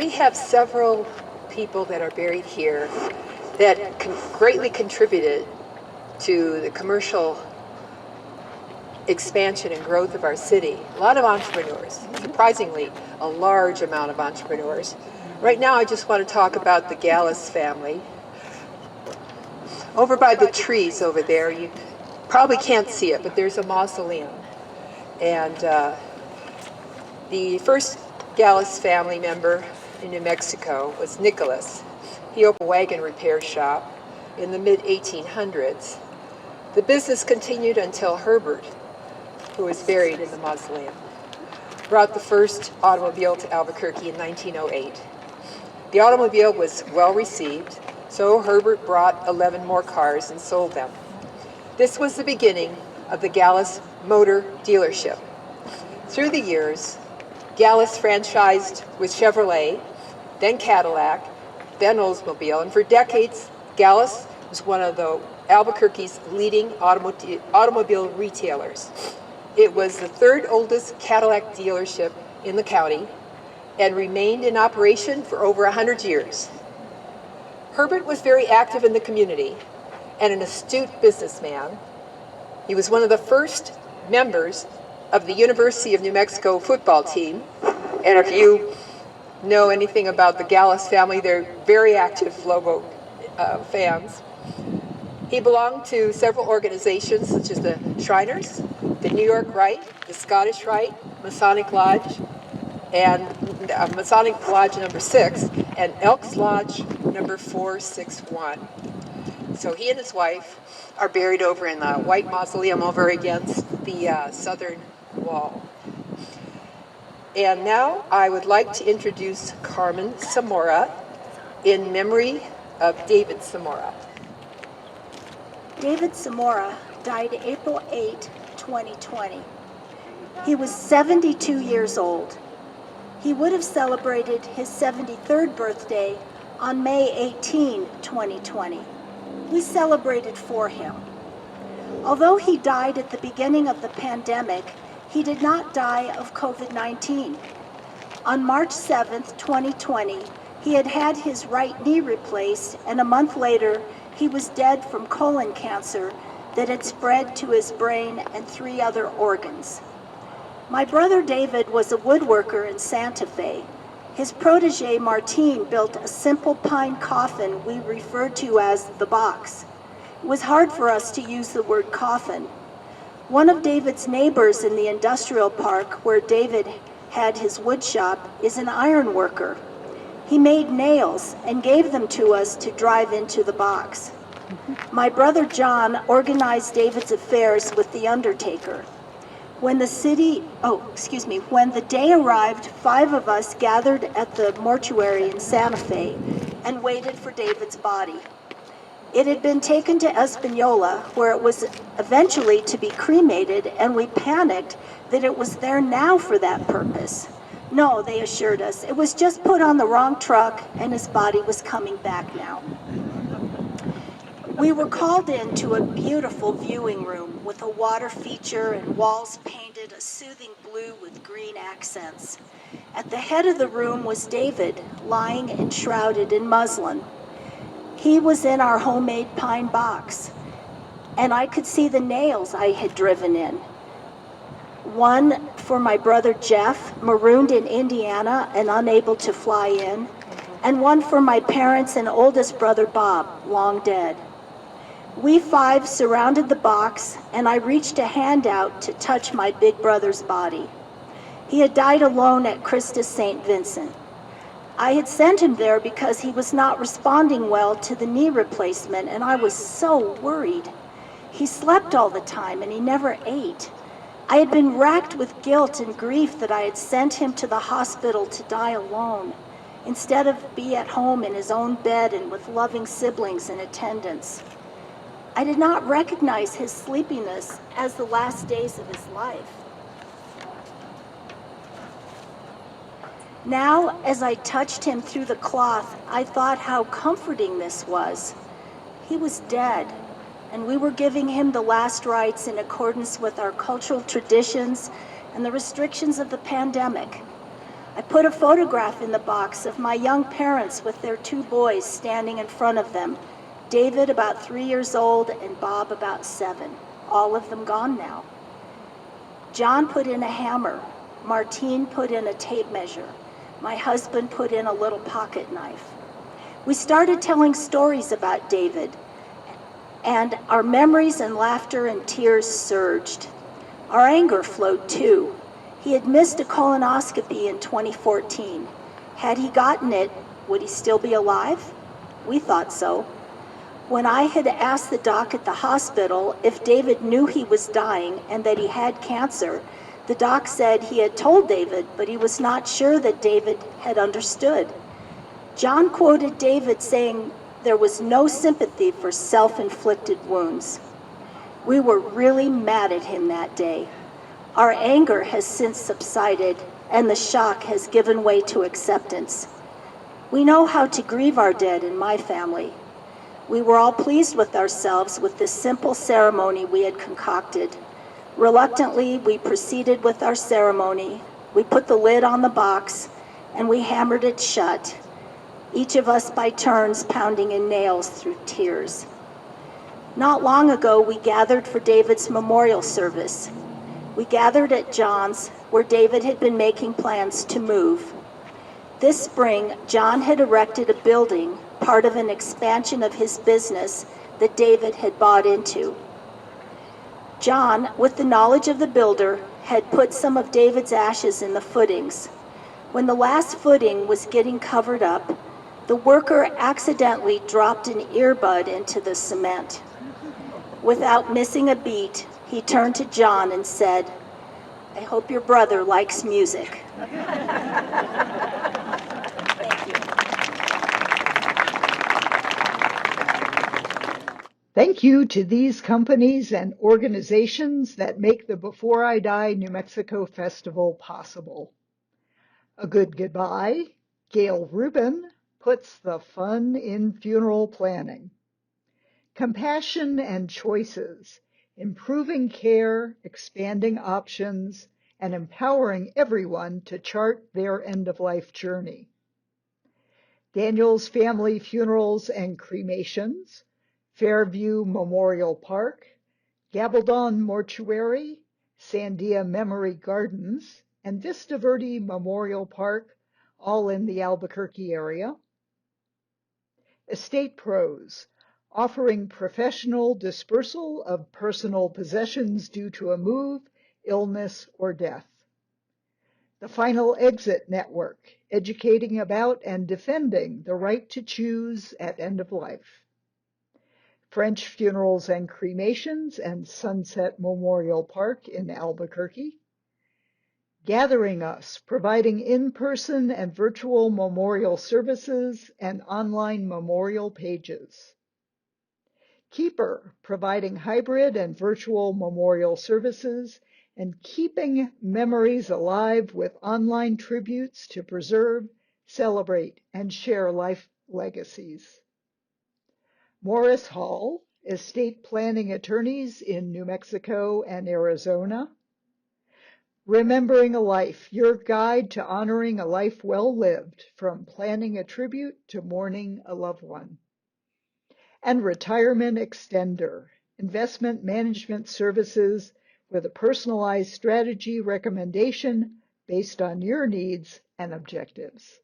We have several people that are buried here that greatly contributed to the commercial expansion and growth of our city. A lot of entrepreneurs, surprisingly, a large amount of entrepreneurs. Right now, I just want to talk about the Gallus family. Over by the trees over there, you probably can't see it, but there's a mausoleum. And the first Gallus family member in New Mexico was Nicholas. He opened a wagon repair shop in the mid-1800s. The business continued until Herbert, who was buried in the mausoleum, brought the first automobile to Albuquerque in 1908. The automobile was well received, so Herbert brought 11 more cars and sold them. This was the beginning of the Gallus Motor Dealership. Through the years, Gallus franchised with Chevrolet, then Cadillac, then Oldsmobile, and for decades, Gallus was one of the Albuquerque's leading automobile retailers. It was the third oldest Cadillac dealership in the county and remained in operation for over 100 years. Herbert was very active in the community and an astute businessman. He was one of the first members of the University of New Mexico football team, and if you know anything about the Gallus family, they're very active Lobo fans. He belonged to several organizations such as the Shriners, the New York Rite, the Scottish Rite, Masonic Lodge, and Masonic Lodge number 6, and Elks Lodge number 461. So he and his wife are buried over in the white mausoleum over against the southern wall. And now I would like to introduce Carmen Samora in memory of David Samora. David Samora died April 8, 2020. He was 72 years old. He would have celebrated his 73rd birthday on May 18, 2020. We celebrated for him. Although he died at the beginning of the pandemic, he did not die of COVID-19. On March 7, 2020, he had had his right knee replaced, and a month later, he was dead from colon cancer that had spread to his brain and 3 other organs. My brother David was a woodworker in Santa Fe. His protege Martine built a simple pine coffin we referred to as the box. It was hard for us to use the word coffin. One of David's neighbors in the industrial park where David had his wood shop is an iron worker. He made nails and gave them to us to drive into the box. My brother John organized David's affairs with the undertaker. When the day arrived, 5 of us gathered at the mortuary in Santa Fe and waited for David's body. It had been taken to Espanola, where it was eventually to be cremated, and we panicked that it was there now for that purpose. No, they assured us, it was just put on the wrong truck and his body was coming back now. We were called into a beautiful viewing room with a water feature and walls painted a soothing blue with green accents. At the head of the room was David, lying enshrouded in muslin. He was in our homemade pine box, and I could see the nails I had driven in. One for my brother Jeff, marooned in Indiana and unable to fly in, and one for my parents and oldest brother Bob, long dead. We 5 surrounded the box, and I reached a hand out to touch my big brother's body. He had died alone at Christus St. Vincent. I had sent him there because he was not responding well to the knee replacement, and I was so worried. He slept all the time, and he never ate. I had been racked with guilt and grief that I had sent him to the hospital to die alone, instead of be at home in his own bed and with loving siblings in attendance. I did not recognize his sleepiness as the last days of his life. Now, as I touched him through the cloth, I thought how comforting this was. He was dead, and we were giving him the last rites in accordance with our cultural traditions and the restrictions of the pandemic. I put a photograph in the box of my young parents with their 2 boys standing in front of them, David about 3 years old and Bob about 7, all of them gone now. John put in a hammer, Martine put in a tape measure, my husband put in a little pocket knife. We started telling stories about David, and our memories and laughter and tears surged. Our anger flowed too. He had missed a colonoscopy in 2014. Had he gotten it, would he still be alive? We thought so. When I had asked the doc at the hospital if David knew he was dying and that he had cancer, the doc said he had told David, but he was not sure that David had understood. John quoted David saying there was no sympathy for self-inflicted wounds. We were really mad at him that day. Our anger has since subsided, and the shock has given way to acceptance. We know how to grieve our dead in my family. We were all pleased with ourselves with this simple ceremony we had concocted. Reluctantly, we proceeded with our ceremony. We put the lid on the box, and we hammered it shut, each of us by turns pounding in nails through tears. Not long ago, we gathered for David's memorial service. We gathered at John's, where David had been making plans to move. This spring, John had erected a building, part of an expansion of his business that David had bought into. John, with the knowledge of the builder, had put some of David's ashes in the footings. When the last footing was getting covered up, the worker accidentally dropped an earbud into the cement. Without missing a beat, he turned to John and said, "I hope your brother likes music." Thank you. Thank you to these companies and organizations that make the Before I Die New Mexico Festival possible. A good goodbye. Gail Rubin puts the fun in funeral planning. Compassion and choices, improving care, expanding options, and empowering everyone to chart their end-of-life journey. Daniel's Family Funerals and Cremations, Fairview Memorial Park, Gabaldon Mortuary, Sandia Memory Gardens, and Vista Verde Memorial Park, all in the Albuquerque area. Estate Pros, offering professional dispersal of personal possessions due to a move, illness, or death. The Final Exit Network, educating about and defending the right to choose at end of life. French Funerals and Cremations and Sunset Memorial Park in Albuquerque. Gathering Us, providing in-person and virtual memorial services and online memorial pages. Keeper, providing hybrid and virtual memorial services and keeping memories alive with online tributes to preserve, celebrate, and share life legacies. Morris Hall, estate planning attorneys in New Mexico and Arizona. Remembering a Life, your guide to honoring a life well lived, from planning a tribute to mourning a loved one. And Retirement Extender, investment management services with a personalized strategy recommendation based on your needs and objectives.